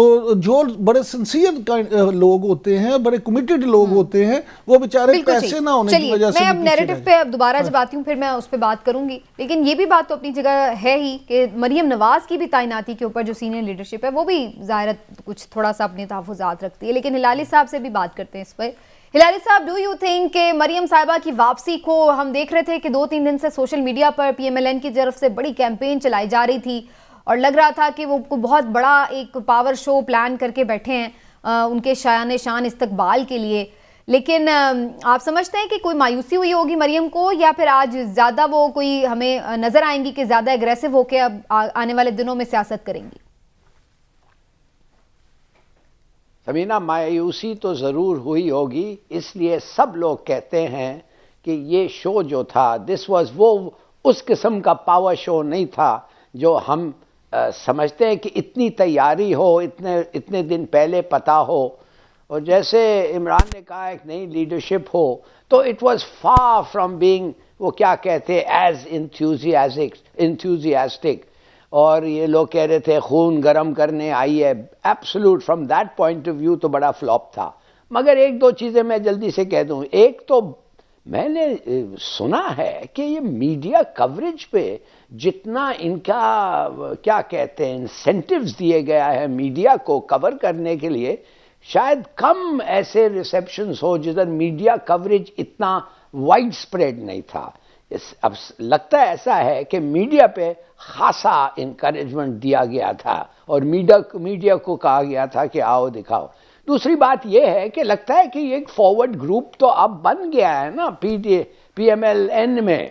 تو جو بڑے سنسیئر لوگ ہوتے ہیں, بڑے کمیٹڈ لوگ ہوتے ہیں, وہ بیچارے پیسے نہ ہونے کی وجہ سے. میں اب نیریٹو پہ اب دوبارہ جب آتی ہوں پھر میں اس پہ بات کروں گی, لیکن یہ بھی بات تو اپنی جگہ ہے ہی کہ مریم نواز کی بھی تعیناتی کے اوپر جو سینئر لیڈرشپ ہے وہ بھی ظاہر کچھ تھوڑا سا اپنے تحفظات رکھتی ہے. لیکن ہلالی صاحب سے بھی بات کرتے ہیں اس پہ. ہلالی صاحب, ڈو یو تھنک کہ مریم صاحبہ کی واپسی کو, ہم دیکھ رہے تھے کہ 2-3 دن سے سوشل میڈیا پر پی ایم ایل این کی طرف سے بڑی کیمپین چلائی جا رہی تھی اور لگ رہا تھا کہ وہ بہت بڑا ایک پاور شو پلان کر کے بیٹھے ہیں ان کے شان استقبال کے لیے, لیکن آپ سمجھتے ہیں کہ کوئی مایوسی ہوئی ہوگی مریم کو, یا پھر آج زیادہ وہ کوئی ہمیں نظر آئیں گی کہ زیادہ ایگریسو ہو کے اب آنے والے دنوں میں سیاست کریں گی؟ سمینہ, مایوسی تو ضرور ہوئی ہوگی, اس لیے سب لوگ کہتے ہیں کہ یہ شو جو تھا دس واز وہ اس قسم کا پاور شو نہیں تھا جو ہم سمجھتے ہیں کہ اتنی تیاری ہو, اتنے دن پہلے پتہ ہو, اور جیسے عمران نے کہا ایک نئی لیڈرشپ ہو, تو it was for from being وہ کیا کہتے ایز انتھوزیاسٹک, اور یہ لوگ کہہ رہے تھے خون گرم کرنے آئی ہے. Absolute from that point of view تو بڑا فلاپ تھا. مگر ایک دو چیزیں میں جلدی سے کہہ دوں. ایک تو میں نے سنا ہے کہ یہ میڈیا کوریج پہ جتنا ان کا کیا کہتے ہیں انسینٹیوز دیے گیا ہے میڈیا کو کور کرنے کے لیے, شاید کم ایسے ریسیپشنز ہو جدھر میڈیا کوریج اتنا وائڈ سپریڈ نہیں تھا. اب لگتا ہے ایسا ہے کہ میڈیا پہ خاصا انکریجمنٹ دیا گیا تھا اور میڈیا کو کہا گیا تھا کہ آؤ دکھاؤ. دوسری بات یہ ہے کہ لگتا ہے کہ یہ ایک فارورڈ گروپ تو اب بن گیا ہے نا پی ایم ایل این میں.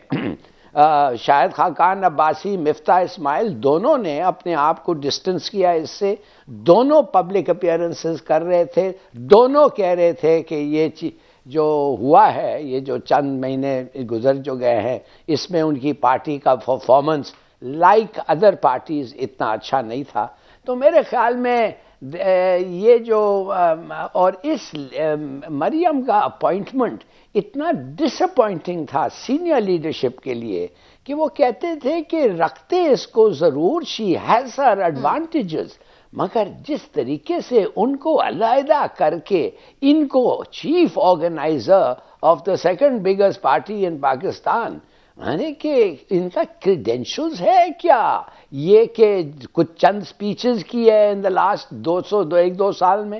شاہد خاقان عباسی, مفتاح اسماعیل, دونوں نے اپنے آپ کو ڈسٹنس کیا اس سے, دونوں پبلک اپیئرنسز کر رہے تھے, دونوں کہہ رہے تھے کہ یہ جو ہوا ہے, یہ جو چند مہینے گزر جو گئے ہیں, اس میں ان کی پارٹی کا پرفارمنس لائک ادر پارٹیز اتنا اچھا نہیں تھا. تو میرے خیال میں یہ جو اور اس مریم کا اپوائنٹمنٹ اتنا ڈس اپوائنٹنگ تھا سینئر لیڈرشپ کے لیے کہ وہ کہتے تھے کہ رکھتے اس کو ضرور, شی ہیز ہر ایڈوانٹیجز, مگر جس طریقے سے ان کو علیحدہ کر کے ان کو chief organiser of the second biggest party in Pakistan, یعنی کہ ان کا کریڈینشلز ہے کیا یہ کہ کچھ چند سپیچز کی ہے ان دا لاسٹ 2 سال میں.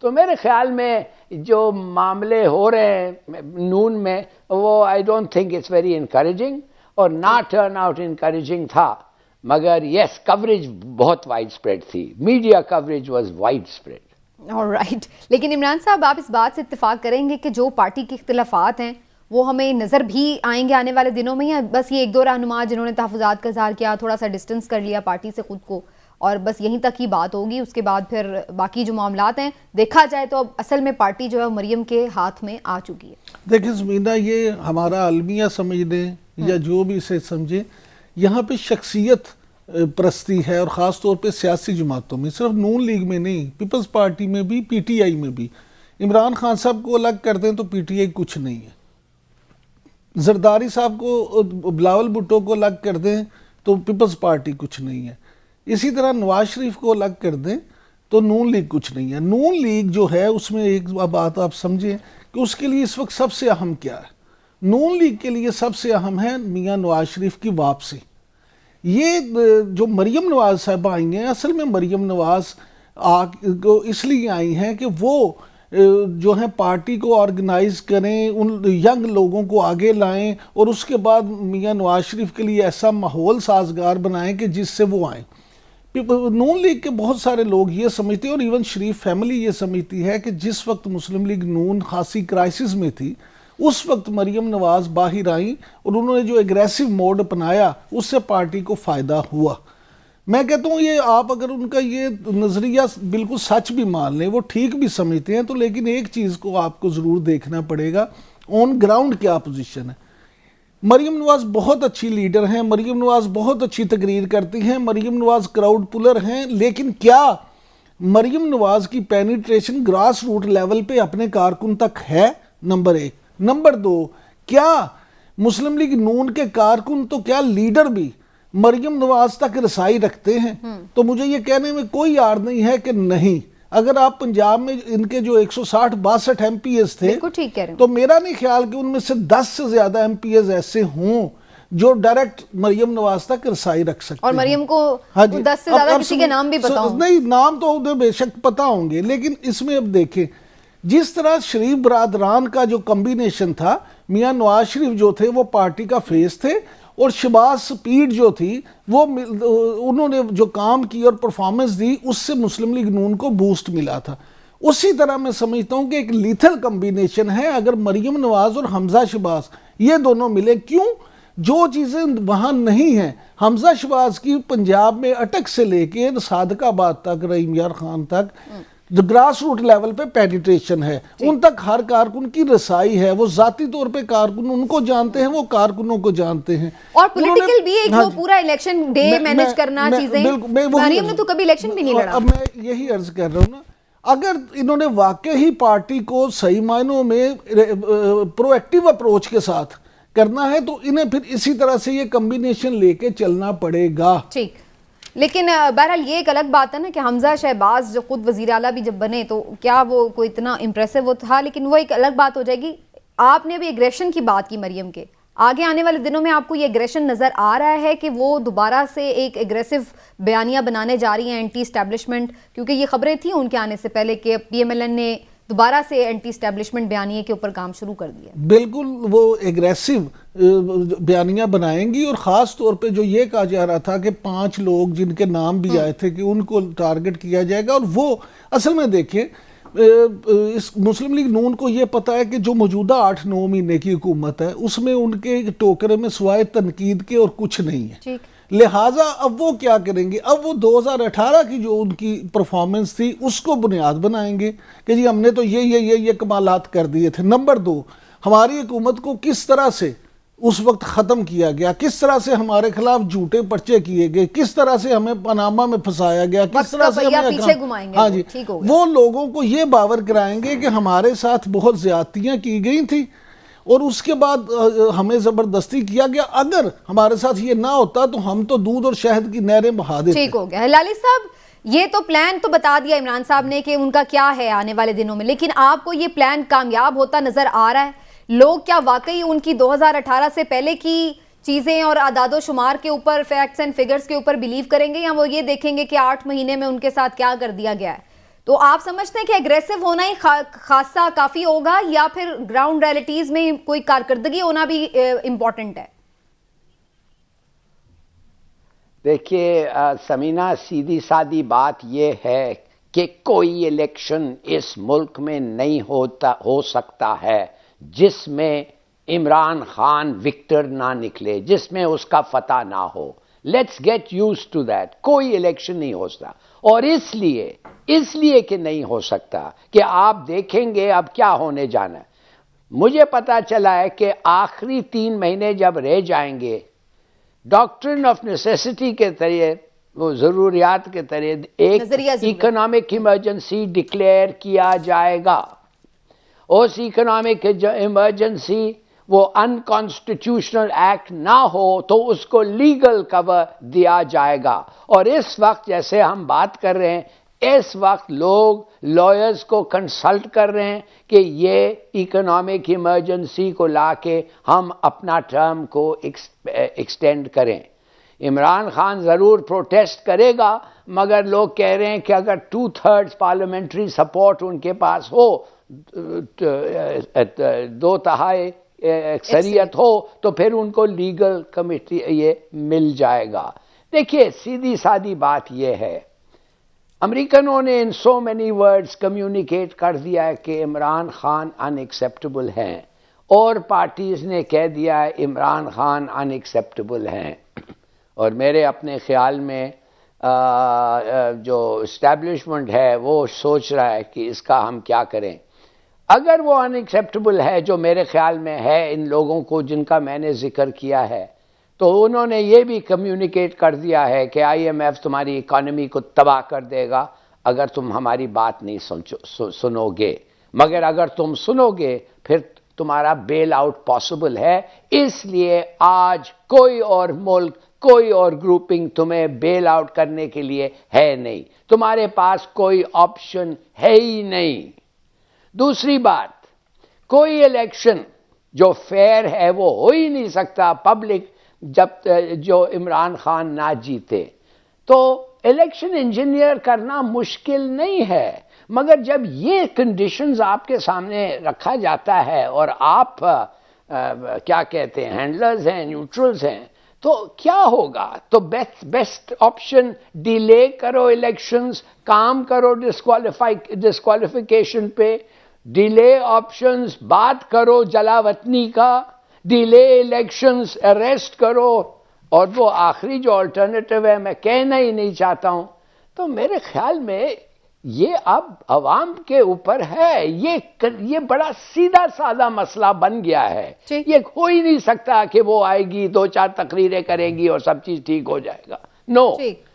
تو میرے خیال میں جو معاملے ہو رہے ہیں نون میں وہ I don't think it's very encouraging, اور نہ ٹرن آؤٹ انکریجنگ تھا, مگر یس کوریج بہت وائڈ اسپریڈ تھی, media coverage was widespread. Alright, لیکن عمران صاحب آپ اس بات سے اتفاق کریں گے کہ جو پارٹی کے اختلافات ہیں وہ ہمیں نظر بھی آئیں گے آنے والے دنوں میں, یا بس یہ 1-2 رہنما جنہوں نے تحفظات کا اظہار کیا, تھوڑا سا ڈسٹنس کر لیا پارٹی سے خود کو, اور بس یہیں تک ہی بات ہوگی, اس کے بعد پھر باقی جو معاملات ہیں دیکھا جائے تو اب اصل میں پارٹی جو ہے مریم کے ہاتھ میں آ چکی ہے. دیکھیں زمینہ, یہ ہمارا المیہ سمجھ لیں یا جو بھی اسے سمجھیں, یہاں پہ شخصیت پرستی ہے, اور خاص طور پہ سیاسی جماعتوں میں, صرف نون لیگ میں نہیں, پیپلز پارٹی میں بھی, پی ٹی آئی میں بھی. عمران خان صاحب کو الگ کر دیں تو پی ٹی آئی کچھ نہیں ہے, زرداری صاحب کو, بلاول بھٹو کو الگ کر دیں تو پیپلز پارٹی کچھ نہیں ہے, اسی طرح نواز شریف کو الگ کر دیں تو نون لیگ کچھ نہیں ہے. نون لیگ جو ہے اس میں ایک بات آپ سمجھیں کہ اس کے لیے اس وقت سب سے اہم کیا ہے. نون لیگ کے لیے سب سے اہم ہے میاں نواز شریف کی واپسی. یہ جو مریم نواز صاحب آئی ہیں, اصل میں مریم نواز اس لیے آئی ہیں کہ وہ جو ہیں پارٹی کو آرگنائز کریں, ان ینگ لوگوں کو آگے لائیں, اور اس کے بعد میاں نواز شریف کے لیے ایسا ماحول سازگار بنائیں کہ جس سے وہ آئیں. نون لیگ کے بہت سارے لوگ یہ سمجھتے ہیں, اور ایون شریف فیملی یہ سمجھتی ہے کہ جس وقت مسلم لیگ نون خاصی کرائسس میں تھی, اس وقت مریم نواز باہر آئیں اور انہوں نے جو ایگریسو موڈ اپنایا اس سے پارٹی کو فائدہ ہوا. میں کہتا ہوں یہ آپ اگر ان کا یہ نظریہ بالکل سچ بھی مان لیں, وہ ٹھیک بھی سمجھتے ہیں, تو لیکن ایک چیز کو آپ کو ضرور دیکھنا پڑے گا, آن گراؤنڈ کیا پوزیشن ہے. مریم نواز بہت اچھی لیڈر ہیں, مریم نواز بہت اچھی تقریر کرتی ہیں, مریم نواز کراؤڈ پولر ہیں, لیکن کیا مریم نواز کی پینیٹریشن گراس روٹ لیول پہ اپنے کارکن تک ہے؟ نمبر 1. نمبر 2, کیا مسلم لیگ نون کے کارکن تو کیا لیڈر بھی مریم نواز تک رسائی رکھتے ہیں تو مجھے یہ کہنے میں کوئی عار نہیں ہے کہ نہیں. اگر آپ پنجاب میں ان کے جو 160-62 ایم پی ایز تھے تو میرا نہیں خیال کہ ان میں سے 10 سے زیادہ ایم پی ایز ایسے ہوں جو ڈائریکٹ مریم نواز تک رسائی رکھ سکتے ہیں. اور مریم کو 10 سے زیادہ کسی کے نام بھی پتا ہوں؟ نہیں، نام تو انہیں بے شک پتا ہوں گے، لیکن اس میں اب دیکھیں جس طرح شریف برادران کا جو کمبینیشن تھا، میاں نواز شریف جو تھے وہ پارٹی کا فیس تھے، اور شہباز سپیڈ جو تھی وہ انہوں نے جو کام کی اور پرفارمنس دی اس سے مسلم لیگ نون کو بوسٹ ملا تھا. اسی طرح میں سمجھتا ہوں کہ ایک لیتھل کمبینیشن ہے اگر مریم نواز اور حمزہ شہباز یہ دونوں ملے. کیوں؟ جو چیزیں وہاں نہیں ہیں. حمزہ شہباز کی پنجاب میں اٹک سے لے کے صادق آباد تک، رحیم یار خان تک گراس روٹ لیول پہ پینیٹریشن ہے، ان تک ہر کارکن کی رسائی ہے، وہ ذاتی طور پہ کارکن ان کو جانتے ہیں، وہ کارکنوں کو جانتے ہیں. اور پولیٹیکل بھی ایک وہ پورا الیکشن ڈے مینیج کرنا چیزیں، مریم نے تو کبھی الیکشن بھی نہیں لڑا. اب میں یہی عرض کر رہا ہوں نا، اگر انہوں نے واقعی پارٹی کو صحیح معنوں میں پرو ایکٹیو اپروچ کے ساتھ کرنا ہے تو انہیں پھر اسی طرح سے یہ کمبینیشن لے کے چلنا پڑے گا. ٹھیک، لیکن بہرحال یہ ایک الگ بات ہے نا کہ حمزہ شہباز جو خود وزیر اعلیٰ بھی جب بنے تو کیا وہ کوئی اتنا امپریسو وہ تھا، لیکن وہ ایک الگ بات ہو جائے گی. آپ نے بھی ایگریشن کی بات کی مریم کے، آگے آنے والے دنوں میں آپ کو یہ ایگریشن نظر آ رہا ہے کہ وہ دوبارہ سے ایک ایگریسو بیانیہ بنانے جا رہی ہیں اینٹی اسٹیبلشمنٹ؟ کیونکہ یہ خبریں تھیں ان کے آنے سے پہلے کہ پی ایم ایل این نے دوبارہ سے اینٹی اسٹیبلشمنٹ بیانیے کے اوپر کام شروع کر دیا. بالکل وہ ایگریسو بیانیہ بنائیں گی، اور خاص طور پہ جو یہ کہا جا رہا تھا کہ 5 لوگ جن کے نام بھی آئے تھے کہ ان کو ٹارگٹ کیا جائے گا. اور وہ اصل میں دیکھیں اس مسلم لیگ نون کو یہ پتا ہے کہ جو موجودہ 8-9 مہینے کی حکومت ہے اس میں ان کے ٹوکرے میں سوائے تنقید کے اور کچھ نہیں ہے. لہٰذا اب وہ کیا کریں گے؟ اب وہ 2018 کی جو ان کی پرفارمنس تھی اس کو بنیاد بنائیں گے کہ جی ہم نے تو یہ کمالات کر دیے تھے. نمبر 2، ہماری حکومت کو کس طرح سے اس وقت ختم کیا گیا، کس طرح سے ہمارے خلاف جھوٹے پرچے کیے گئے، کس طرح سے ہمیں پاناما میں پھنسایا گیا، کس طرح سے ہمیں پیچھے گھمائیں گے. ہاں جی، وہ لوگوں کو یہ باور کرائیں گے کہ ہمارے ساتھ بہت زیادتیاں کی گئی تھیں اور اس کے بعد ہمیں زبردستی کیا گیا. اگر ہمارے ساتھ یہ نہ ہوتا تو ہم تو دودھ اور شہد کی نہریں بہا دیتے. ٹھیک ہو گیا. ہلالی صاحب، یہ تو پلان تو بتا دیا عمران صاحب نے کہ ان کا کیا ہے آنے والے دنوں میں، لیکن آپ کو یہ پلان کامیاب ہوتا نظر آ رہا ہے؟ لوگ کیا واقعی ان کی 2018 سے پہلے کی چیزیں اور اعداد و شمار کے اوپر، فیکٹس اینڈ فگرز کے اوپر بلیو کریں گے، یا وہ یہ دیکھیں گے کہ 8 مہینے میں ان کے ساتھ کیا کر دیا گیا ہے؟ تو آپ سمجھتے ہیں کہ ایگریسو ہونا ہی خاصا کافی ہوگا، یا پھر گراؤنڈ ریئلٹیز میں کوئی کارکردگی ہونا بھی امپورٹنٹ ہے؟ دیکھیے سمینہ، سیدھی سادی بات یہ ہے کہ کوئی الیکشن اس ملک میں نہیں ہو سکتا ہے جس میں عمران خان وکٹر نہ نکلے، جس میں اس کا فتح نہ ہو. Let's get used to that. کوئی الیکشن نہیں ہو سکتا، اور اس لیے کہ نہیں ہو سکتا کہ آپ دیکھیں گے اب کیا ہونے جانا ہے. مجھے پتا چلا ہے کہ آخری 3 مہینے جب رہ جائیں گے، ڈاکٹرن آف نیسیسٹی کے ذریعے، وہ ضروریات کے ذریعے ایک اکنامک ایمرجنسی ڈکلیئر کیا جائے گا. اس اکنامک ایمرجنسی وہ انکانسٹیٹیوشنل ایکٹ نہ ہو تو اس کو لیگل کور دیا جائے گا. اور اس وقت جیسے ہم بات کر رہے ہیں، اس وقت لوگ لائرز کو کنسلٹ کر رہے ہیں کہ یہ اکنامک ایمرجنسی کو لا کے ہم اپنا ٹرم کو ایکسٹینڈ کریں. عمران خان ضرور پروٹیسٹ کرے گا، مگر لوگ کہہ رہے ہیں کہ اگر 2/3 پارلیمنٹری سپورٹ ان کے پاس ہو، 2/3 اکثریت ہو، تو پھر ان کو لیگل کمیٹی یہ مل جائے گا. دیکھیے سیدھی سادی بات یہ ہے، امریکنوں نے ان سو مینی ورڈز کمیونیکیٹ کر دیا ہے کہ عمران خان ان ایکسیپٹیبل ہیں، اور پارٹیز نے کہہ دیا ہے عمران خان ان ایکسیپٹیبل ہیں. اور میرے اپنے خیال میں جو اسٹیبلشمنٹ ہے وہ سوچ رہا ہے کہ اس کا ہم کیا کریں. اگر وہ ان ایکسیپٹیبل ہے، جو میرے خیال میں ہے ان لوگوں کو جن کا میں نے ذکر کیا ہے، تو انہوں نے یہ بھی کمیونیکیٹ کر دیا ہے کہ IMF تمہاری اکانومی کو تباہ کر دے گا اگر تم ہماری بات نہیں سنو گے، مگر اگر تم سنو گے پھر تمہارا بیل آؤٹ پاسبل ہے. اس لیے آج کوئی اور ملک کوئی اور گروپنگ تمہیں بیل آؤٹ کرنے کے لیے ہے نہیں, تمہارے پاس کوئی آپشن ہے ہی نہیں. دوسری بات, کوئی الیکشن جو فیئر ہے وہ ہو ہی نہیں سکتا پبلک جب جو عمران خان نہ جیتے. تو الیکشن انجینئر کرنا مشکل نہیں ہے, مگر جب یہ کنڈیشنز آپ کے سامنے رکھا جاتا ہے اور آپ کیا کہتے ہیں ہینڈلرز ہیں, نیوٹرلز ہیں, تو کیا ہوگا؟ تو بیسٹ آپشن ڈیلے کرو الیکشنز, کام کرو ڈسکوالیفیکیشن پہ, ڈیلے آپشنز, بات کرو جلا وطنی کا, ڈیلے الیکشنز, اریسٹ کرو, اور وہ آخری جو الٹرنیٹو ہے میں کہنا ہی نہیں چاہتا ہوں. تو میرے خیال میں یہ اب عوام کے اوپر ہے, یہ بڑا سیدھا سادہ مسئلہ بن گیا ہے. یہ ہو ہی نہیں سکتا کہ وہ آئے گی 2-4 تقریریں کرے گی اور سب چیز ٹھیک ہو جائے گا. نو,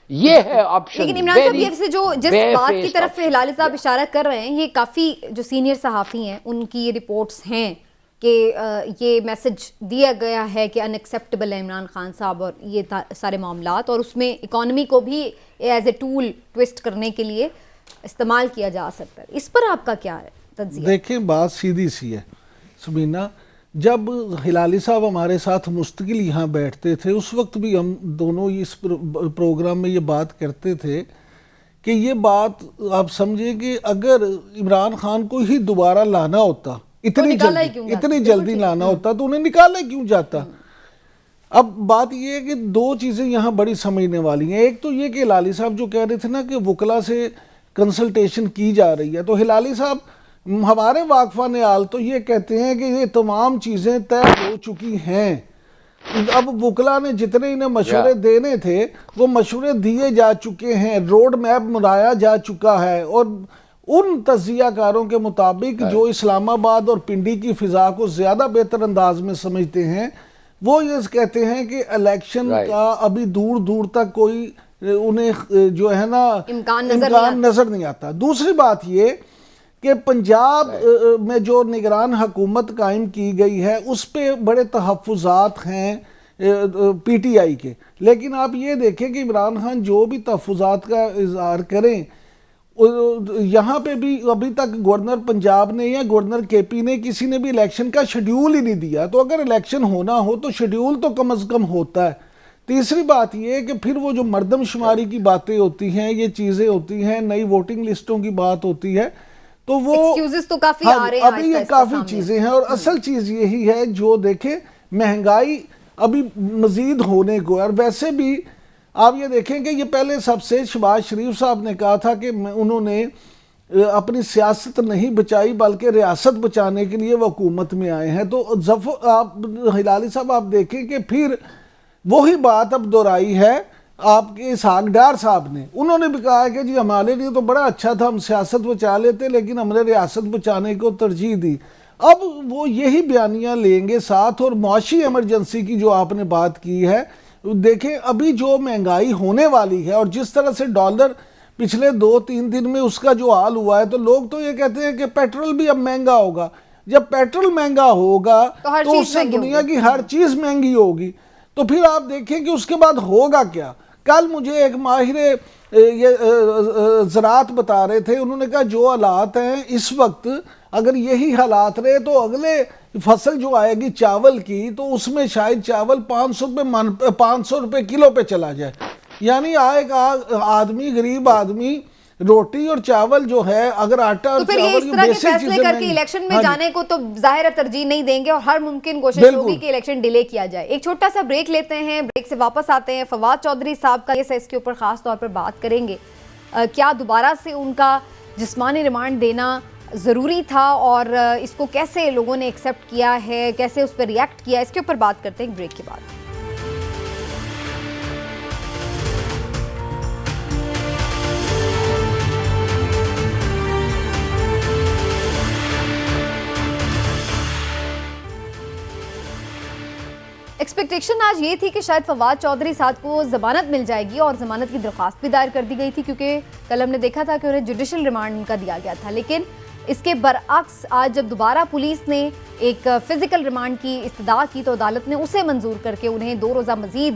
یہ ہے آپشن. لیکن عمران صاحب یہ سے جو جس بات کی طرف ہلالی صاحب اشارہ کر رہے ہیں, یہ کافی جو سینئر صحافی ہیں ان کی یہ رپورٹس ہیں کہ یہ میسج دیا گیا ہے کہ ان ایکسیپٹیبل ہے عمران خان صاحب اور یہ سارے معاملات, اور اس میں اکانومی کو بھی ایز اے ٹول ٹوسٹ کرنے کے لیے استعمال کیا جا سکتا ہے. اس پر آپ کا کیا ہے تجزیہ؟ دیکھیں بات سیدھی سی ہے سبینہ, جب ہلالی صاحب ہمارے ساتھ مستقل یہاں بیٹھتے تھے اس وقت بھی ہم دونوں اس پروگرام میں یہ بات کرتے تھے کہ یہ بات آپ سمجھیں کہ اگر عمران خان کو ہی دوبارہ لانا ہوتا, اتنی جلدی لانا ہوتا تو انہیں نکالا کیوں جاتا. اب بات یہ ہے کہ 2 چیزیں یہاں بڑی سمجھنے والی ہیں. ایک تو یہ کہ ہلالی صاحب جو کہہ رہے تھے نا کہ وکلا سے کنسلٹیشن کی جا رہی ہے, تو ہلالی صاحب ہمارے واقفہ نال تو یہ کہتے ہیں کہ یہ تمام چیزیں طے ہو چکی ہیں. اب وکلا نے جتنے انہیں مشورے دینے تھے وہ مشورے دیے جا چکے ہیں, روڈ میپ بنایا جا چکا ہے, اور ان تجزیہ کاروں کے مطابق جو اسلام آباد اور پنڈی کی فضا کو زیادہ بہتر انداز میں سمجھتے ہیں, وہ یہ کہتے ہیں کہ الیکشن کا ابھی دور دور تک کوئی انہیں جو ہے نا امکان نظر نہیں آتا. دوسری بات یہ کہ پنجاب میں جو نگران حکومت قائم کی گئی ہے اس پہ بڑے تحفظات ہیں پی ٹی آئی کے, لیکن آپ یہ دیکھیں کہ عمران خان جو بھی تحفظات کا اظہار کریں, یہاں پہ بھی ابھی تک گورنر پنجاب نے یا گورنر کے پی نے کسی نے بھی الیکشن کا شیڈیول ہی نہیں دیا. تو اگر الیکشن ہونا ہو تو شیڈیول تو کم از کم ہوتا ہے. تیسری بات یہ ہے کہ پھر وہ جو مردم شماری کی باتیں ہوتی ہیں, یہ چیزیں ہوتی ہیں, نئی ووٹنگ لسٹوں کی بات ہوتی ہے, تو وہ تو کافی آ رہے ہیں, ابھی یہ کافی چیزیں ہیں. اور اصل چیز یہی ہے جو دیکھیں مہنگائی ابھی مزید ہونے کو, اور ویسے بھی آپ یہ دیکھیں کہ یہ پہلے سب سے شہباز شریف صاحب نے کہا تھا کہ انہوں نے اپنی سیاست نہیں بچائی بلکہ ریاست بچانے کے لیے وہ حکومت میں آئے ہیں. تو آپ ہلالی صاحب آپ دیکھیں کہ پھر وہی بات اب دہرائی ہے آپ کے اسحاق ڈار صاحب نے. انہوں نے بھی کہا ہے کہ جی ہمارے لیے تو بڑا اچھا تھا, ہم سیاست بچا لیتے, لیکن ہم نے ریاست بچانے کو ترجیح دی. اب وہ یہی بیانیاں لیں گے ساتھ. اور معاشی ایمرجنسی کی جو آپ نے بات کی ہے, دیکھیں ابھی جو مہنگائی ہونے والی ہے اور جس طرح سے ڈالر پچھلے 2-3 دن میں اس کا جو حال ہوا ہے, تو لوگ تو یہ کہتے ہیں کہ پیٹرول بھی اب مہنگا ہوگا. جب پیٹرول مہنگا ہوگا تو اس سے دنیا کی ہر چیز مہنگی ہوگی. تو پھر آپ دیکھیں کہ اس کے بعد ہوگا کیا. کل مجھے ایک ماہر زراعت بتا رہے تھے, انہوں نے کہا جو حالات ہیں اس وقت اگر یہی حالات رہے تو اگلے فصل جو آئے گی چاول کی, تو اس میں شاید چاول 500 روپے کلو پہ چلا جائے. یعنی آئے گا آدمی, غریب آدمی, روٹی اور چاول جو ہے, اگر آٹا اور چاول اس طرح کے فیصلے کر کے الیکشن میں جانے کو تو ظاہر ترجیح نہیں دیں گے, اور ہر ممکن کوشش ہوگی کہ الیکشن ڈیلے کیا جائے. ایک چھوٹا سا بریک لیتے ہیں, بریک سے واپس آتے ہیں. فواد چودھری صاحب کا اس کے اوپر خاص طور پر بات کریں گے, کیا دوبارہ سے ان کا جسمانی ریمانڈ دینا ضروری تھا اور اس کو کیسے لوگوں نے ایکسیپٹ کیا ہے, کیسے اس پر ریئیکٹ کیا, اس کے اوپر بات کرتے ہیں بریک کے بعد. ایکسپیکٹیشن آج یہ تھی کہ شاید فواد چودھری صاحب کو ضمانت مل جائے گی, اور ضمانت کی درخواست بھی دائر کر دی گئی تھی, کیونکہ کل ہم نے دیکھا تھا کہ انہیں جوڈیشل ریمانڈ ان کا دیا گیا تھا. لیکن اس کے برعکس آج جب دوبارہ پولیس نے ایک فزیکل ریمانڈ کی استدعا کی تو عدالت نے اسے منظور کر کے انہیں 2 روزہ مزید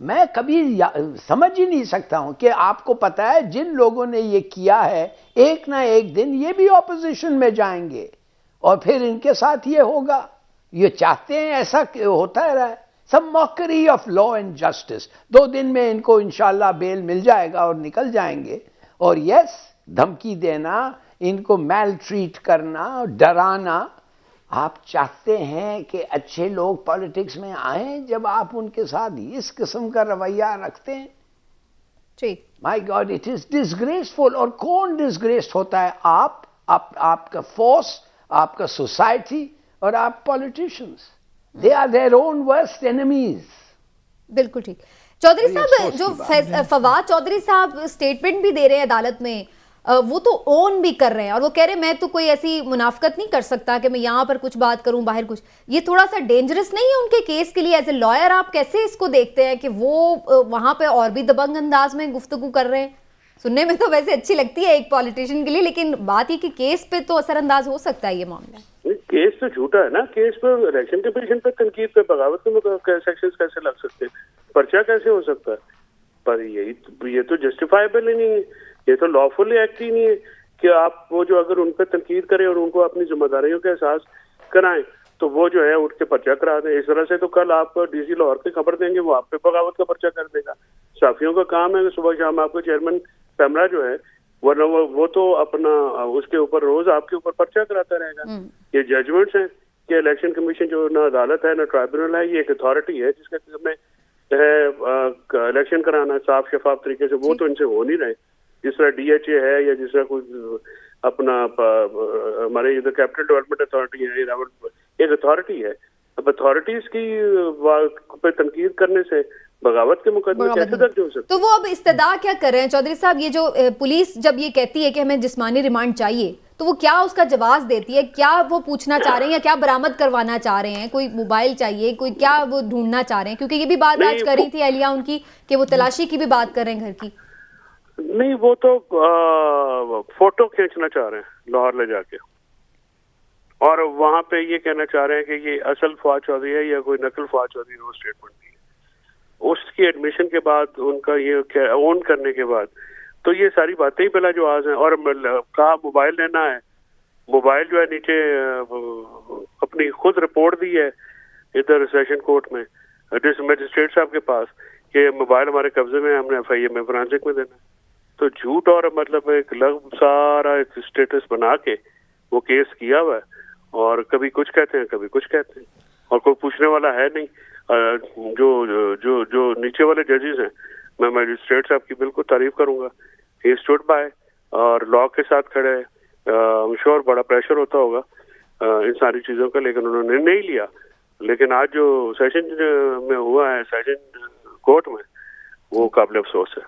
میں کبھی سمجھ ہی نہیں سکتا ہوں کہ آپ کو پتا ہے جن لوگوں نے یہ کیا ہے ایک نہ ایک دن یہ بھی اپوزیشن میں جائیں گے اور پھر ان کے ساتھ یہ ہوگا. یہ چاہتے ہیں ایسا ہوتا رہا ہے. سم موکری آف لا اینڈ جسٹس. 2 دن میں ان کو انشاءاللہ بیل مل جائے گا اور نکل جائیں گے. اور یس دھمکی دینا, ان کو میل ٹریٹ کرنا, ڈرانا. آپ چاہتے ہیں کہ اچھے لوگ پالیٹکس میں آئیں جب آپ ان کے ساتھ اس قسم کا رویہ رکھتے ہیں؟ ٹھیک. مائی گاڈ اٹ از ڈسگریسفل. اور کون ڈسگریسڈ ہوتا ہے؟ آپ کا فورس, آپ کا سوسائٹی اور آپ politicians. They are their own worst enemies. بالکل ٹھیک. چودھری صاحب, جو فواد چودھری صاحب اسٹیٹمنٹ بھی دے رہے ہیں عدالت میں, وہ تو اون بھی کر رہے ہیں اور وہ کہہ رہے ہیں میں تو کوئی ایسی منافقت نہیں کر سکتا کہ میں یہاں پر کچھ بات کروں باہر کچھ. یہ تھوڑا سا ڈینجرس نہیں ہے ان کے کیس کے لیے؟ ایز اے لائر آپ کیسے اس کو دیکھتے ہیں کہ وہ وہاں پہ اور بھی دبنگ انداز میں گفتگو کر رہے ہیں؟ سننے میں تو ویسے اچھی لگتی ہے ایک پالیٹیشین کے لیے, لیکن بات یہ کہ کیس پہ تو اثر انداز ہو سکتا ہے یہ معاملہ. کیس تو جھوٹا ہے نا. کیس پہ الیکشن کمیشن پہ تنقید پہ بغاوت کے سیکشنز کیسے لگ سکتے ہیں؟ پرچہ کیسے ہو سکتا ہے؟ پر یہ تو جسٹیفائبل ہی نہیں ہے, یہ تو لافل ایکٹ ہی نہیں ہے کہ آپ وہ جو اگر ان پہ تنقید کریں اور ان کو اپنی ذمہ داریوں کا احساس کرائیں تو وہ جو ہے اٹھ کے پرچہ کرا دیں. اس طرح سے تو کل آپ ڈی سی لاہور کی خبر دیں گے, وہ آپ پہ بغاوت کا پرچہ کر دے گا. صحافیوں کا کام ہے کہ صبح شام آپ کو چیئرمین پیمرا جو ہے ورنہ وہ تو اپنا اس کے اوپر روز آپ کے اوپر پرچہ کراتا رہے گا. یہ ججمنٹس ہیں کہ الیکشن کمیشن جو نہ عدالت ہے نہ ٹرائبونل ہے, یہ ایک اتھارٹی ہے جس کا کام ہے الیکشن کرانا صاف شفاف طریقے سے. وہ تو ان سے ہو نہیں رہے. جس طرح ڈی ایچ اے ہے یا جس طرح کوئی اپنا ہمارے ادھر کیپٹل ڈیولپمنٹ اتھارٹی ہے, ایک اتھارٹی ہے. اب اتھارٹیز کی پہ تنقید کرنے سے بغاوت کے مقدمے کیسے درج ہو سکتے؟ تو وہ اب استدعا کیا کر رہے ہیں چودھری صاحب؟ یہ جو پولیس جب یہ کہتی ہے کہ ہمیں جسمانی ریمانڈ چاہیے تو وہ کیا اس کا جواز دیتی ہے؟ کیا وہ پوچھنا چاہ رہے ہیں یا کیا برآمد کروانا چاہ رہے ہیں؟ کوئی موبائل چاہیے, کوئی کیا وہ ڈھونڈنا چاہ رہے ہیں؟ کیونکہ یہ بھی بات آج کری تھی اہلیہ ان کی کہ وہ تلاشی کی بھی بات کر رہے ہیں گھر کی. نہیں, وہ تو فوٹو کھینچنا چاہ رہے ہیں لاہور لے جا کے, اور وہاں پہ یہ کہنا چاہ رہے ہیں کہ یہ اصل فواد چودھری ہے یا کوئی نقل فواد چودھری نے وہ اسٹیٹمنٹ دی. اس کی ایڈمیشن کے بعد, ان کا یہ اون کرنے کے بعد تو یہ ساری باتیں ہی بلا جواز ہیں. اور کہا موبائل لینا ہے, موبائل جو ہے نیچے اپنی خود رپورٹ دی ہے ادھر سیشن کورٹ میں مجسٹریٹ صاحب کے پاس کہ موبائل ہمارے قبضے میں, ہم نے ایف آئی اے میں فرانسک میں دینا ہے. تو جھوٹ اور مطلب ایک سارا ایک اسٹیٹس بنا کے وہ کیس کیا ہوا ہے, اور کبھی کچھ کہتے ہیں کبھی کچھ کہتے ہیں, اور کوئی پوچھنے والا ہے نہیں. جو نیچے والے ججز ہیں, میں مجسٹریٹ صاحب کی بالکل تعریف کروں گا. ہی اسٹوڈ بائی اور لا کے ساتھ کھڑے ہیں. I'm sure بڑا پریشر ہوتا ہوگا ان ساری چیزوں کا, لیکن انہوں نے نہیں لیا. لیکن آج جو سیشن میں ہوا ہے, سیشن کورٹ میں, وہ قابل افسوس ہے.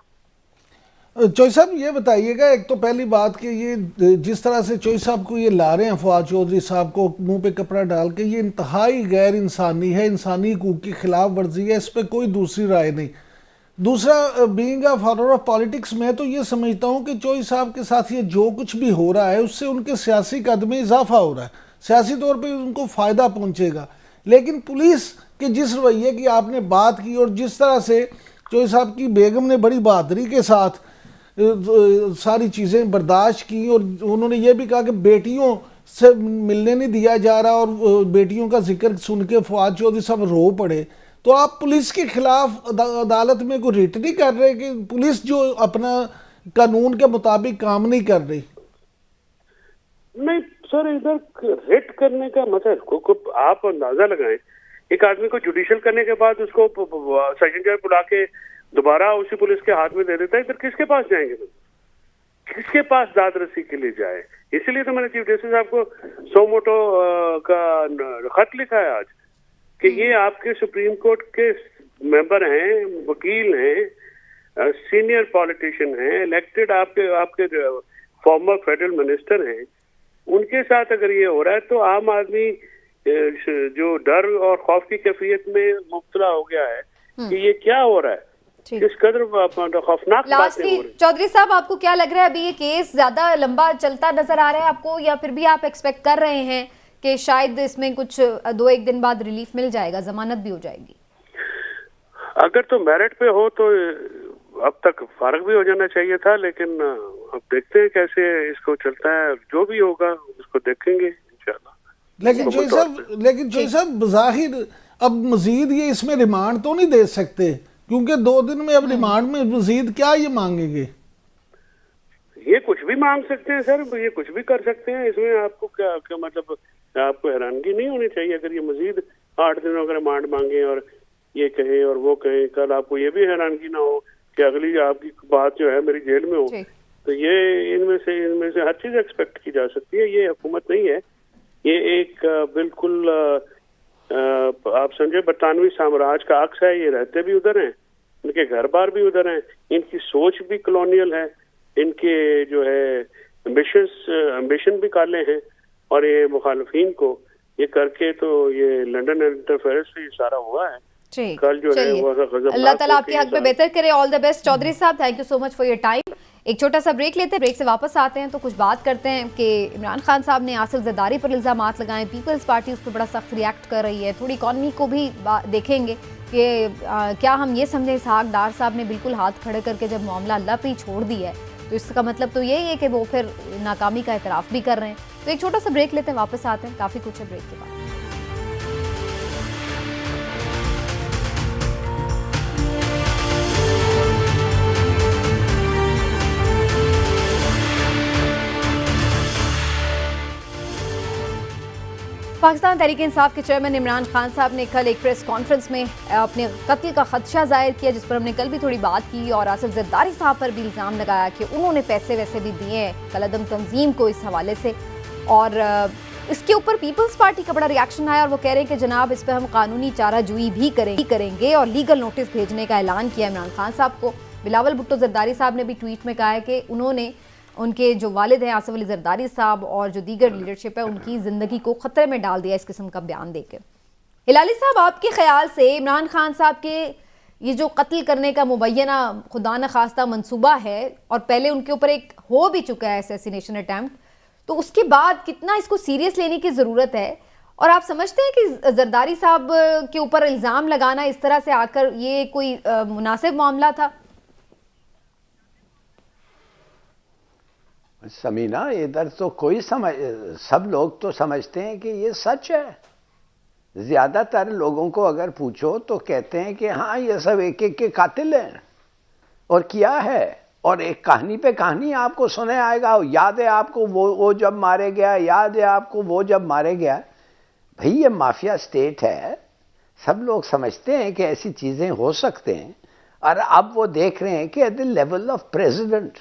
چوئی صاحب یہ بتائیے گا, ایک تو پہلی بات کہ یہ جس طرح سے چوئی صاحب کو یہ لا رہے ہیں فواد چودھری صاحب کو منہ پہ کپڑا ڈال کے, یہ انتہائی غیر انسانی ہے, انسانی حقوق کی خلاف ورزی ہے, اس پہ کوئی دوسری رائے نہیں. دوسرا, being a follower of politics, میں تو یہ سمجھتا ہوں کہ چوئی صاحب کے ساتھ یہ جو کچھ بھی ہو رہا ہے اس سے ان کے سیاسی قد میں اضافہ ہو رہا ہے, سیاسی طور پہ ان کو فائدہ پہنچے گا. لیکن پولیس کے جس رویے کی آپ نے بات کی اور جس طرح سے چوئی صاحب کی بیگم نے بڑی بہادری کے ساتھ ساری چیزیں برداشت کی, اور انہوں نے یہ بھی کہا کہ بیٹیوں سے ملنے نہیں دیا جا رہا, اور بیٹیوں کا ذکر سن کے فواد چودھری صاحب رو پڑے, تو آپ پولیس کے خلاف عدالت میں کوئی ریٹ نہیں کر رہے کہ پولیس جو اپنا قانون کے مطابق کام نہیں کر رہی؟ نہیں سر, ادھر ریٹ کرنے کا مطلب آپ اندازہ لگائیں, ایک آدمی کو جوڈیشل کرنے کے بعد اس کو سیشن جج بلا کے دوبارہ اسی پولیس کے ہاتھ میں دے دیتا ہے. ادھر کس کے پاس جائیں گے, کس کے پاس داد رسی کے لیے جائے؟ اسی لیے تو میں نے چیف جسٹس صاحب کو سو موٹو کا خط لکھا ہے آج کہ یہ آپ کے سپریم کورٹ کے ممبر ہیں, وکیل ہیں, سینئر پالیٹیشین ہیں, الیکٹڈ آپ کے فارمر فیڈرل منسٹر ہیں. ان کے ساتھ اگر یہ ہو رہا ہے تو عام آدمی جو ڈر اور خوف کی کیفیت میں مبتلا ہو گیا ہے کہ یہ کیا ہو رہا ہے, کس قدر خوفناک باتیں ہو رہی ہیں. چودھری صاحب, آپ کو کیا لگ رہا ہے ابھی یہ کیس زیادہ لمبا چلتا نظر آ رہا ہے آپ کو, یا پھر بھی آپ ایکسپیکٹ کر رہے ہیں کہ شاید اس میں کچھ 2-1 دن بعد ریلیف مل جائے گا, ضمانت بھی ہو جائے گی؟ اگر تو میرٹ پہ ہو تو اب تک فارغ بھی ہو جانا چاہیے تھا، لیکن اب دیکھتے ہیں کیسے اس کو چلتا ہے، جو بھی ہوگا اس کو دیکھیں گے انشاءاللہ۔ لیکن جوئی صاحب بظاہر اب مزید یہ اس میں ریمانڈ تو نہیں دے سکتے، کیونکہ 2 دن میں اب ریمانڈ میں مزید کیا یہ مانگیں گے؟ یہ کچھ بھی مانگ سکتے ہیں سر، یہ کچھ بھی کر سکتے ہیں، اس میں آپ کو کیا مطلب آپ کو حیرانگی نہیں ہونی چاہیے اگر یہ مزید 8 دنوں کا ریمانڈ مانگیں اور یہ کہیں اور وہ کہیں، کل آپ کو یہ بھی حیرانگی نہ ہو کہ اگلی آپ کی بات جو ہے میری جیل میں ہو، تو یہ ان میں سے ہر چیز ایکسپیکٹ کی جا سکتی ہے۔ یہ حکومت نہیں ہے، یہ ایک بالکل آپ سمجھے برطانوی سامراج کا عکس ہے۔ یہ رہتے بھی ادھر ہیں، ان کے گھر بار بھی ادھر ہیں، ان کی سوچ بھی کلونیل ہے، ان کے جو ہے امبیشن بھی کالے ہیں، اور یہ مخالفین کو یہ کر کے تو یہ لنڈن انٹرفیئرنس سے یہ سارا ہوا ہے۔ کل جو ہے وہ اللہ تعالیٰ آپ کے حق میں بہتر کرے، آل دا بیسٹ چودھری صاحب، thank you so much for your time. ایک چھوٹا سا بریک لیتے ہیں، بریک سے واپس آتے ہیں تو کچھ بات کرتے ہیں کہ عمران خان صاحب نے آصف زرداری پر الزامات لگائے، پیپلز پارٹی اس پہ بڑا سخت ریئیکٹ کر رہی ہے، تھوڑی اکانومی کو بھی دیکھیں گے کہ کیا ہم یہ سمجھیں اسحاق ڈار صاحب نے بالکل ہاتھ کھڑے کر کے جب معاملہ اللہ پہ ہی چھوڑ دیا ہے تو اس کا مطلب تو یہی ہے کہ وہ پھر ناکامی کا اعتراف بھی کر رہے ہیں۔ تو ایک چھوٹا سا بریک لیتے ہیں، واپس آتے ہیں، کافی کچھ ہے بریک کے بعد۔ پاکستان تحریک انصاف کے چیئرمین عمران خان صاحب نے کل ایک پریس کانفرنس میں اپنے قتل کا خدشہ ظاہر کیا، جس پر ہم نے کل بھی تھوڑی بات کی، اور آصف زرداری صاحب پر بھی الزام لگایا کہ انہوں نے پیسے ویسے بھی دیے ہیں کالعدم تنظیم کو اس حوالے سے، اور اس کے اوپر پیپلز پارٹی کا بڑا ریاکشن آیا، اور وہ کہہ رہے ہیں کہ جناب اس پہ ہم قانونی چارہ جوئی بھی کریں گے، اور لیگل نوٹس بھیجنے کا اعلان کیا عمران خان صاحب کو۔ بلاول بھٹو زرداری صاحب نے بھی ٹویٹ میں کہا ہے کہ انہوں نے ان کے جو والد ہیں آصف علی زرداری صاحب اور جو دیگر لیڈرشپ ہے ان کی زندگی کو خطرے میں ڈال دیا اس قسم کا بیان دے کے۔ ہلالی صاحب، آپ کے خیال سے عمران خان صاحب کے یہ جو قتل کرنے کا مبینہ خدا نخواستہ منصوبہ ہے، اور پہلے ان کے اوپر ایک ہو بھی چکا ہے اسیسینیشن اٹیمپٹ، تو اس کے بعد کتنا اس کو سیریس لینے کی ضرورت ہے؟ اور آپ سمجھتے ہیں کہ زرداری صاحب کے اوپر الزام لگانا اس طرح سے آ کر یہ کوئی مناسب معاملہ تھا؟ سمینہ، ادھر تو سب لوگ تو سمجھتے ہیں کہ یہ سچ ہے۔ زیادہ تر لوگوں کو اگر پوچھو تو کہتے ہیں کہ ہاں یہ سب ایک ایک کے قاتل ہیں اور کیا ہے، اور ایک کہانی پہ کہانی آپ کو سنے آئے گا۔ یاد ہے آپ کو وہ جب مارے گیا، یاد ہے آپ کو وہ جب مارے گیا۔ بھئی یہ مافیا سٹیٹ ہے، سب لوگ سمجھتے ہیں کہ ایسی چیزیں ہو سکتے ہیں، اور اب وہ دیکھ رہے ہیں کہ at the level of president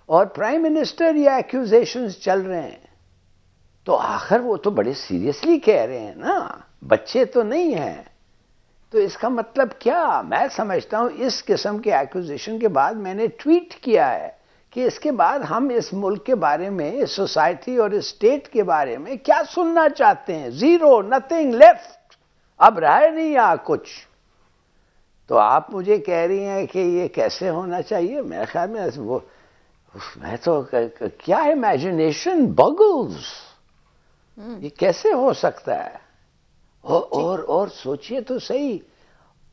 اور پرائم منسٹر یہ ایکیوزیشنز چل رہے ہیں، تو آخر وہ تو بڑے سیریسلی کہہ رہے ہیں نا، بچے تو نہیں ہیں۔ تو اس کا مطلب کیا؟ میں سمجھتا ہوں اس قسم کے ایکوزیشن کے بعد میں نے ٹویٹ کیا ہے کہ اس کے بعد ہم اس ملک کے بارے میں، اس سوسائٹی اور اس اسٹیٹ کے بارے میں کیا سننا چاہتے ہیں؟ زیرو، نتھنگ لیفٹ، اب رہا نہیں یہاں کچھ۔ تو آپ مجھے کہہ رہی ہیں کہ یہ کیسے ہونا چاہیے؟ میرے خیال میں میں تو کیا امیجنیشن بگلز، یہ کیسے ہو سکتا ہے؟ اور سوچئے تو صحیح،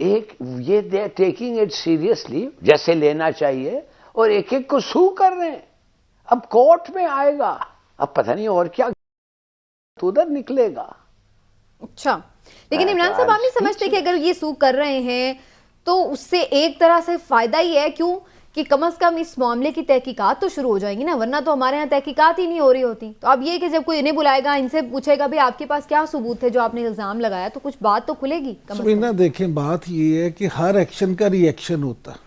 ایک یہ they are taking it seriously جیسے لینا چاہیے، اور ایک ایک کو سو کر رہے ہیں۔ اب کورٹ میں آئے گا، اب پتہ نہیں اور کیا ادھر نکلے گا۔ اچھا، لیکن عمران صاحب آپ نہیں سمجھتے کہ اگر یہ سو کر رہے ہیں تو اس سے ایک طرح سے فائدہ ہی ہے، کیوں کہ کم از کم اس معاملے کی تحقیقات تو شروع ہو جائیں گی نا، ورنہ تو ہمارے ہاں تحقیقات ہی نہیں ہو رہی ہوتی۔ تو اب یہ کہ جب کوئی انہیں بلائے گا، ان سے پوچھے گا بھی آپ کے پاس کیا ثبوت ہے جو آپ نے الزام لگایا، تو کچھ بات تو کھلے گی۔ سمینا دیکھیں، بات یہ ہے کہ ہر ایکشن کا ری ایکشن ہوتا ہے،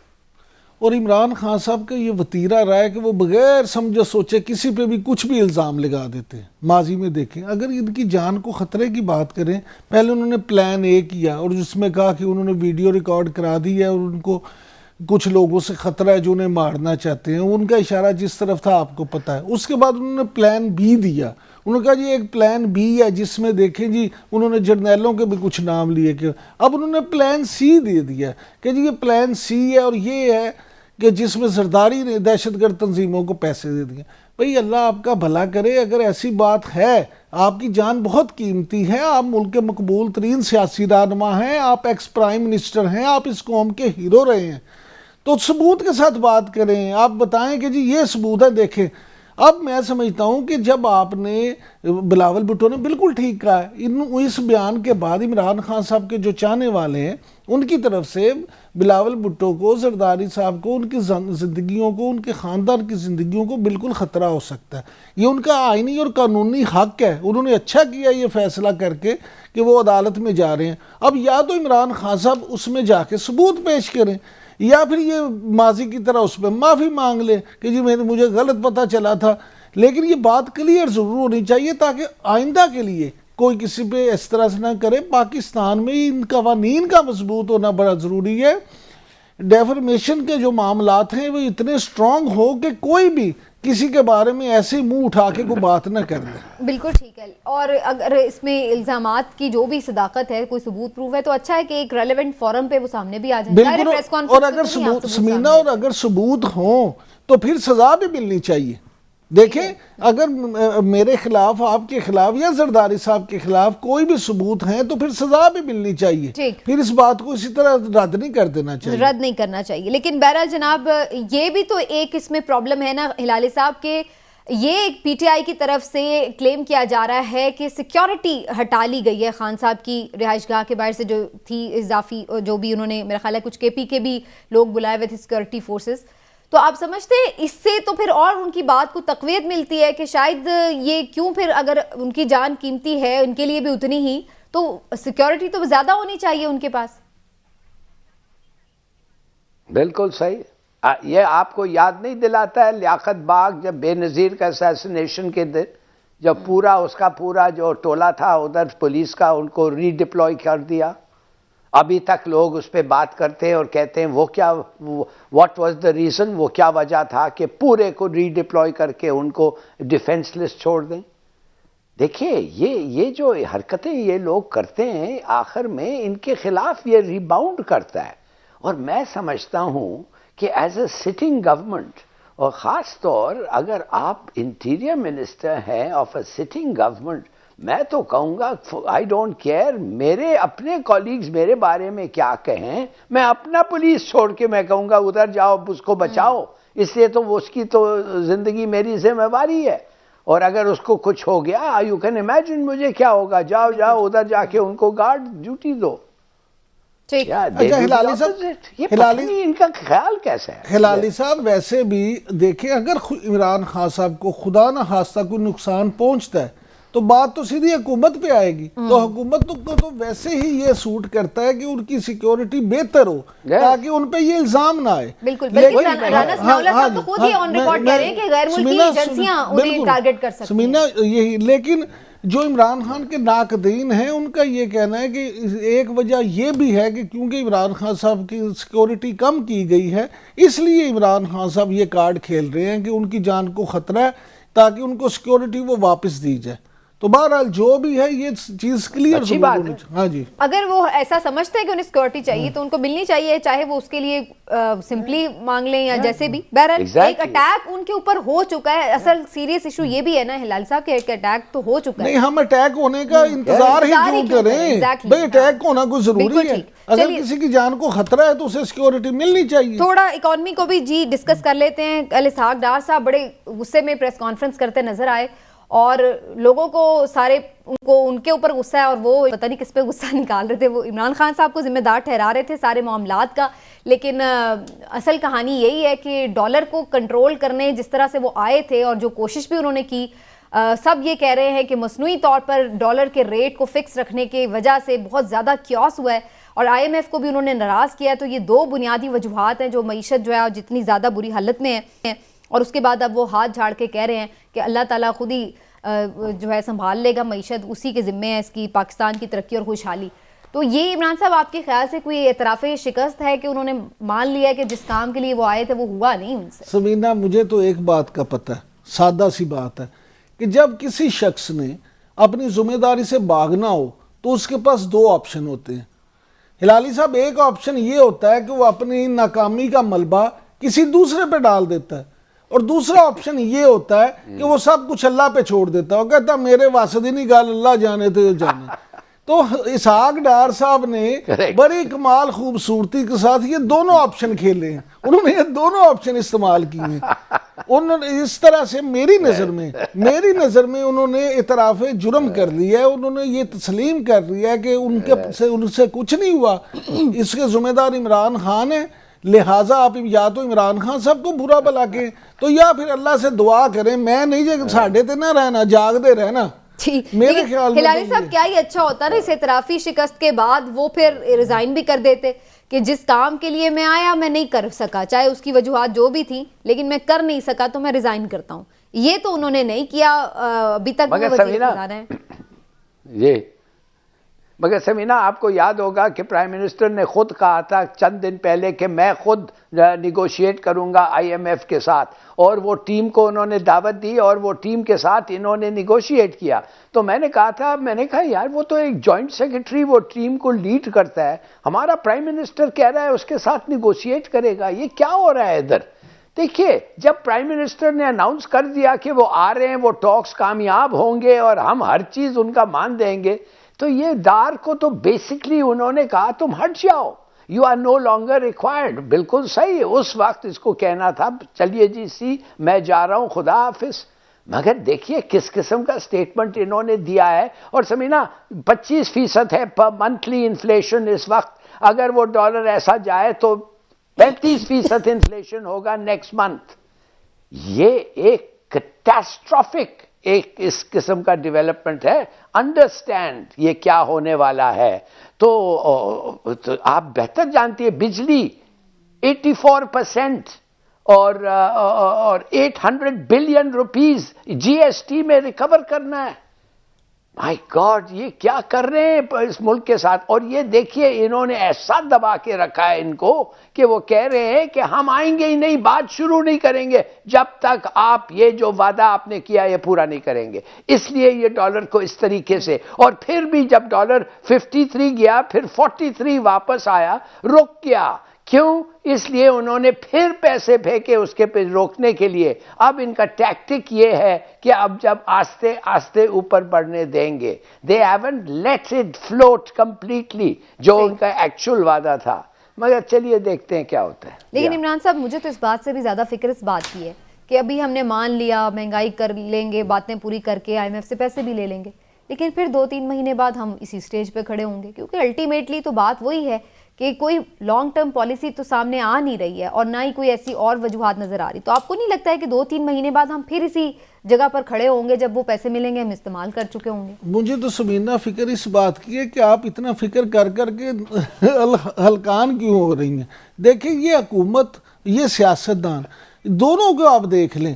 اور عمران خان صاحب کا یہ وتیرہ رہا ہے کہ وہ بغیر سمجھے سوچے کسی پہ بھی کچھ بھی الزام لگا دیتے ہیں۔ ماضی میں دیکھیں، اگر ان کی جان کو خطرے کی بات کریں، پہلے انہوں نے پلان اے کیا اور جس میں کہا کہ انہوں نے ویڈیو ریکارڈ کرا دی ہے اور ان کو کچھ لوگوں سے خطرہ ہے جو انہیں مارنا چاہتے ہیں، ان کا اشارہ جس طرف تھا آپ کو پتہ ہے۔ اس کے بعد انہوں نے پلان بی دیا، انہوں نے کہا جی ایک پلان بی ہے جس میں دیکھیں جی انہوں نے جرنیلوں کے بھی کچھ نام لیے، کہ اب انہوں نے پلان سی دے دیا کہ جی یہ پلان سی ہے، اور یہ ہے کہ جس میں زرداری نے دہشت گرد تنظیموں کو پیسے دے دیے۔ بھئی اللہ آپ کا بھلا کرے، اگر ایسی بات ہے، آپ کی جان بہت قیمتی ہے، آپ ملک کے مقبول ترین سیاسی رہنما ہیں، آپ ایکس پرائم منسٹر ہیں، آپ اس قوم کے ہیرو رہے ہیں، تو ثبوت کے ساتھ بات کریں، آپ بتائیں کہ جی یہ ثبوت ہے، دیکھیں۔ اب میں سمجھتا ہوں کہ جب آپ نے بلاول بھٹو نے بالکل ٹھیک کہا ہے، اس بیان کے بعد عمران خان صاحب کے جو چاہنے والے ہیں ان کی طرف سے بلاول بھٹو کو، زرداری صاحب کو، ان کی زندگیوں کو، ان کے خاندان کی زندگیوں کو بالکل خطرہ ہو سکتا ہے۔ یہ ان کا آئینی اور قانونی حق ہے، انہوں نے اچھا کیا یہ فیصلہ کر کے کہ وہ عدالت میں جا رہے ہیں۔ اب یا تو عمران خان صاحب اس میں جا کے ثبوت پیش کریں، یا پھر یہ ماضی کی طرح اس پہ معافی مانگ لیں کہ جی مجھے غلط پتہ چلا تھا، لیکن یہ بات کلیئر ضرور ہونی چاہیے تاکہ آئندہ کے لیے کوئی کسی پہ اس طرح سے نہ کرے۔ پاکستان میں ان قوانین کا مضبوط ہونا بڑا ضروری ہے، ڈیفرمیشن کے جو معاملات ہیں وہ اتنے سٹرونگ ہو کہ کوئی بھی کسی کے بارے میں ایسے منہ اٹھا کے کوئی بات نہ کر دے۔ بالکل ٹھیک ہے، اور اگر اس میں الزامات کی جو بھی صداقت ہے، کوئی ثبوت پروف ہے، تو اچھا ہے کہ ایک ریلیونٹ فورم پہ وہ سامنے بھی آ جائیں۔ بالکل، اور اگر ثبوت سمینا، اور اگر ثبوت ہوں تو پھر سزا بھی ملنی چاہیے۔ دیکھیں اگر میرے خلاف، آپ کے خلاف یا زرداری صاحب کے خلاف کوئی بھی ثبوت ہیں تو پھر سزا بھی ملنی چاہیے، پھر اس بات کو اسی طرح رد نہیں کر دینا چاہیے، رد نہیں کرنا چاہیے۔ لیکن بہرحال جناب یہ بھی تو ایک اس میں پرابلم ہے نا ہلالی صاحب، کہ یہ ایک پی ٹی آئی کی طرف سے کلیم کیا جا رہا ہے کہ سیکیورٹی ہٹا لی گئی ہے خان صاحب کی رہائش گاہ کے باہر سے، جو تھی اضافی، جو بھی انہوں نے میرا خیال ہے کچھ کے پی کے بھی لوگ بلائے ہوئے تھے سیکیورٹی فورسز۔ تو آپ سمجھتے ہیں اس سے تو پھر اور ان کی بات کو تقویت ملتی ہے کہ شاید یہ کیوں، پھر اگر ان کی جان قیمتی ہے ان کے لیے بھی اتنی ہی، تو سیکیورٹی تو زیادہ ہونی چاہیے ان کے پاس۔ بالکل صحیح۔ یہ آپ کو یاد نہیں دلاتا ہے لیاقت باغ جب بے نظیر کا اسیسینیشن کے دن، جب پورا اس کا پورا جو ٹولہ تھا ادھر پولیس کا، ان کو ری ڈپلوائے کر دیا؟ ابھی تک لوگ اس پہ بات کرتے ہیں اور کہتے ہیں وہ کیا، واٹ واز دا ریزن، وہ کیا وجہ تھا کہ پورے کو ری ڈپلوائے کر کے ان کو ڈیفنس لسٹ چھوڑ دیں۔ دیکھیے یہ جو حرکتیں یہ لوگ کرتے ہیں، آخر میں ان کے خلاف یہ ریباؤنڈ کرتا ہے۔ اور میں سمجھتا ہوں کہ ایز اے سٹنگ گورنمنٹ، اور خاص طور اگر آپ انٹیریئر منسٹر ہیں آف اے سٹنگ گورنمنٹ، میں تو کہوں گا آئی ڈونٹ کیئر میرے اپنے کولیگز میرے بارے میں کیا کہیں، میں اپنا پولیس چھوڑ کے میں کہوں گا ادھر جاؤ اس کو بچاؤ، اس لیے تو اس کی تو زندگی میری ذمہ داری ہے، اور اگر اس کو کچھ ہو گیا یو کین امیجن مجھے کیا ہوگا، جاؤ ادھر جا کے ان کو گارڈ ڈیوٹی دو۔ اچھا ہلالی صاحب، یہ پتہ نہیں ان کا خیال کیسا ہے۔ ہلالی صاحب ویسے بھی دیکھیں، اگر عمران خان صاحب کو خدا نہ خواستہ کوئی نقصان پہنچتا ہے تو بات تو سیدھی حکومت پہ آئے گی، تو حکومت کو تو ویسے ہی یہ سوٹ کرتا ہے کہ ان کی سیکیورٹی بہتر ہو تاکہ ان پہ یہ الزام نہ آئے۔ بالکل، بلکہ رانا ثناءاللہ صاحب تو خود ہی آن ریکارڈ کہہ رہے ہیں کہ غیر ملکی ایجنسیاں انہیں ٹارگٹ کر سکتی ہیں۔ یہی، لیکن جو عمران خان کے ناقدین ہیں ان کا یہ کہنا ہے کہ ایک وجہ یہ بھی ہے کہ کیونکہ عمران خان صاحب کی سیکیورٹی کم کی گئی ہے، اس لیے عمران خان صاحب یہ کارڈ کھیل رہے ہیں کہ ان کی جان کو خطرہ ہے تاکہ ان کو سیکیورٹی وہ واپس دی جائے۔ تو بہرحال جو بھی ہے یہ چیز کلیئر اچھی بات ہے۔ ہاں جی، اگر وہ ایسا سمجھتے ہیں کہ انہیں سیکیورٹی چاہیے تو ان کو ملنی چاہیے، چاہے وہ اس کے لیے سمپلی مانگ لیں یا جیسے بھی۔ بہرحال ایک اٹیک ان کے اوپر ہو چکا ہے، اصل سیریس ایشو یہ بھی ہے نا ہلال صاحب کہ ایک اٹیک تو ہو چکا ہے۔ نہیں، ہم اٹیک ہونے کا انتظار ہی کیوں کریں؟ بھئی اٹیک ہونا کوئی ضروری ہے، اگر کسی کی جان کو خطرہ ہے تو اسے سیکیورٹی ملنی چاہیے۔ تھوڑا اکانومی کو بھی جی ڈسکس کر لیتے ہیں۔ کل اسحاق ڈار صاحب بڑے غصے میں پریس کانفرنس کرتے نظر آئے اور لوگوں کو سارے ان کے اوپر غصہ ہے، اور وہ پتہ نہیں کس پہ غصہ نکال رہے تھے، وہ عمران خان صاحب کو ذمہ دار ٹھہرا رہے تھے سارے معاملات کا، لیکن اصل کہانی یہی ہے کہ ڈالر کو کنٹرول کرنے جس طرح سے وہ آئے تھے اور جو کوشش بھی انہوں نے کی، سب یہ کہہ رہے ہیں کہ مصنوعی طور پر ڈالر کے ریٹ کو فکس رکھنے کی وجہ سے بہت زیادہ کیوس ہوا ہے، اور آئی ایم ایف کو بھی انہوں نے ناراض کیا ہے۔ تو یہ دو بنیادی وجوہات ہیں جو معیشت جو ہے جتنی زیادہ بری حالت میں ہے، اور اس کے بعد اب وہ ہاتھ جھاڑ کے کہہ رہے ہیں کہ اللہ تعالیٰ خود ہی جو ہے سنبھال لے گا معیشت، اسی کے ذمے ہے اس کی پاکستان کی ترقی اور خوشحالی۔ تو یہ عمران صاحب آپ کے خیال سے کوئی اعتراف شکست ہے کہ انہوں نے مان لیا کہ جس کام کے لیے وہ آئے تھے وہ ہوا نہیں ان سے؟ سمینہ، مجھے تو ایک بات کا پتہ ہے، سادہ سی بات ہے کہ جب کسی شخص نے اپنی ذمہ داری سے بھاگنا ہو تو اس کے پاس دو آپشن ہوتے ہیں۔ ہلالی صاحب، ایک آپشن یہ ہوتا ہے کہ وہ اپنی ناکامی کا ملبہ کسی دوسرے پہ ڈال دیتا ہے، اور دوسرا آپشن یہ ہوتا ہے کہ وہ سب کچھ اللہ پہ چھوڑ دیتا ہے، کہتا میرے واسطے نہیں گال اللہ جانے تو جانے۔ تو اسحاق ڈار صاحب نے بڑی کمال خوبصورتی کے ساتھ یہ دونوں آپشن کھیلے ہیں، انہوں نے یہ دونوں آپشن استعمال کیے ہیں۔ انہوں نے اس طرح سے میری نظر میں انہوں نے اعتراف جرم کر لیا ہے، انہوں نے یہ تسلیم کر لیا ہے کہ ان سے کچھ نہیں ہوا، اس کے ذمہ دار عمران خان ہے، لہٰذا آپ یا تو عمران خان صاحب کو برا بلا کے تو یا پھر اللہ سے دعا کریں، میں نہیں ساڑھے تے نہ رہنا، جاگ دے رہنا۔ میرے خیال میں ہلاری صاحب کیا ہی اچھا ہوتا نا اس اعترافی شکست کے بعد وہ پھر ریزائن بھی کر دیتے کہ جس کام کے لیے میں آیا میں نہیں کر سکا، چاہے اس کی وجوہات جو بھی تھیں، لیکن میں کر نہیں سکا تو میں ریزائن کرتا ہوں۔ یہ تو انہوں نے نہیں کیا، ابھی تک وہ وزیر خزانہ ہے۔ یہ مگر سمینہ آپ کو یاد ہوگا کہ پرائم منسٹر نے خود کہا تھا چند دن پہلے کہ میں خود نیگوشیٹ کروں گا آئی ایم ایف کے ساتھ، اور وہ ٹیم کو انہوں نے دعوت دی اور وہ ٹیم کے ساتھ انہوں نے نیگوشیٹ کیا۔ تو میں نے کہا یار وہ تو ایک جوائنٹ سیکرٹری وہ ٹیم کو لیڈ کرتا ہے، ہمارا پرائم منسٹر کہہ رہا ہے اس کے ساتھ نیگوشیٹ کرے گا، یہ کیا ہو رہا ہے ادھر؟ دیکھیے جب پرائم منسٹر نے اناؤنس کر دیا کہ وہ آ رہے ہیں، وہ ٹاکس کامیاب ہوں گے اور ہم ہر چیز ان کا مان دیں گے، تو یہ ڈار کو تو بیسکلی انہوں نے کہا تم ہٹ جاؤ، you are no longer required. بالکل صحیح، اس وقت اس کو کہنا تھا چلیے جی میں جا رہا ہوں، خدا حافظ۔ مگر دیکھیے کس قسم کا سٹیٹمنٹ انہوں نے دیا ہے۔ اور سمینا 25% ہے پر منتھلی انفلیشن اس وقت، اگر وہ ڈالر ایسا جائے تو 35% انفلیشن ہوگا نیکسٹ منتھ۔ یہ ایک کیٹاسٹرافک ایک اس قسم کا ڈیولپمنٹ ہے۔ انڈرسٹینڈ یہ کیا ہونے والا ہے۔ تو آپ بہتر جانتی ہیں بجلی 84% اور 800 بلین روپیز جی ایس ٹی میں ریکور کرنا ہے۔ مائی گاڈ یہ کیا کر رہے ہیں اس ملک کے ساتھ؟ اور یہ دیکھیے انہوں نے ایسا دبا کے رکھا ہے ان کو کہ وہ کہہ رہے ہیں کہ ہم آئیں گے ہی نہیں، بات شروع نہیں کریں گے جب تک آپ یہ جو وعدہ آپ نے کیا یہ پورا نہیں کریں گے۔ اس لیے یہ ڈالر کو اس طریقے سے، اور پھر بھی جب ڈالر 53 گیا پھر 43 واپس آیا، رک گیا۔ کیوں؟ اس لیے انہوں نے پھر پیسے پھینکے اس کے پہ روکنے کے لیے۔ اب ان کا ٹیکٹک یہ ہے کہ اب جب آستے آستے اوپر بڑھنے دیں گے، they haven't let it float completely جو ان کا ایکچول وعدہ تھا۔ مگر چلیے دیکھتے ہیں کیا ہوتا ہے۔ لیکن عمران صاحب مجھے تو اس بات سے بھی زیادہ فکر اس بات کی ہے کہ ابھی ہم نے مان لیا مہنگائی کر لیں گے، باتیں پوری کر کے آئی ایم ایف سے پیسے بھی لے لیں گے، لیکن پھر 2-3 مہینے بعد ہم اسی سٹیج پہ کھڑے ہوں گے، کیونکہ الٹیمیٹلی تو بات وہی ہے کہ کوئی لانگ ٹرم پالیسی تو سامنے آ نہیں رہی ہے اور نہ ہی کوئی ایسی اور وجوہات نظر آ رہی۔ تو آپ کو نہیں لگتا ہے کہ 2-3 مہینے بعد ہم پھر اسی جگہ پر کھڑے ہوں گے جب وہ پیسے ملیں گے ہم استعمال کر چکے ہوں گے؟ مجھے تو سمینہ فکر اس بات کی ہے کہ آپ اتنا فکر کر کر کے ہلکان کیوں ہو رہی ہیں؟ دیکھیں یہ حکومت یہ سیاستدان دونوں کو آپ دیکھ لیں،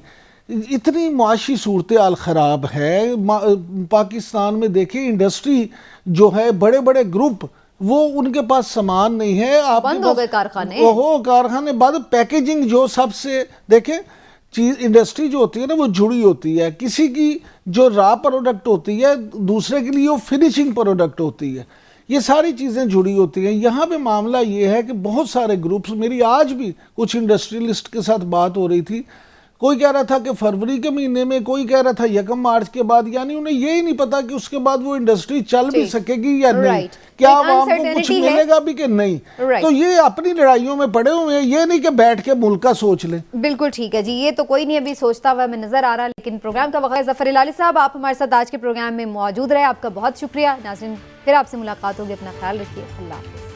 اتنی معاشی صورتحال خراب ہے پاکستان میں۔ دیکھیں انڈسٹری جو ہے بڑے بڑے گروپ وہ ان کے پاس سامان نہیں ہے، آپ بند ہو گئے کارخانے، کارخانے بعد پیکیجنگ جو سب سے دیکھیں چیز انڈسٹری جو ہوتی ہے نا وہ جڑی ہوتی ہے، کسی کی جو را پروڈکٹ ہوتی ہے دوسرے کے لیے وہ فنیشنگ پروڈکٹ ہوتی ہے، یہ ساری چیزیں جڑی ہوتی ہیں۔ یہاں پہ معاملہ یہ ہے کہ بہت سارے گروپس، میری آج بھی کچھ انڈسٹریلسٹ کے ساتھ بات ہو رہی تھی، کوئی کہہ رہا تھا کہ فروری کے مہینے میں، کوئی کہہ رہا تھا 1 مارچ کے بعد، یعنی انہیں یہی نہیں پتا کہ اس کے بعد وہ انڈسٹری چل بھی سکے گی یا نہیں، کیا عوام کو کچھ ملے گا بھی کہ نہیں۔ تو یہ اپنی لڑائیوں میں پڑے ہوئے ہیں، یہ نہیں کہ بیٹھ کے ملک کا سوچ لیں۔ بالکل ٹھیک ہے جی، یہ تو کوئی نہیں ابھی سوچتا ہوا ہمیں نظر آ رہا، لیکن پروگرام کا وقت۔ ظفر ہلالی صاحب آپ ہمارے ساتھ آج کے پروگرام میں موجود رہے، آپ کا بہت شکریہ۔ ناظرین پھر آپ سے ملاقات ہوگی، اپنا خیال رکھیے، اللہ حافظ۔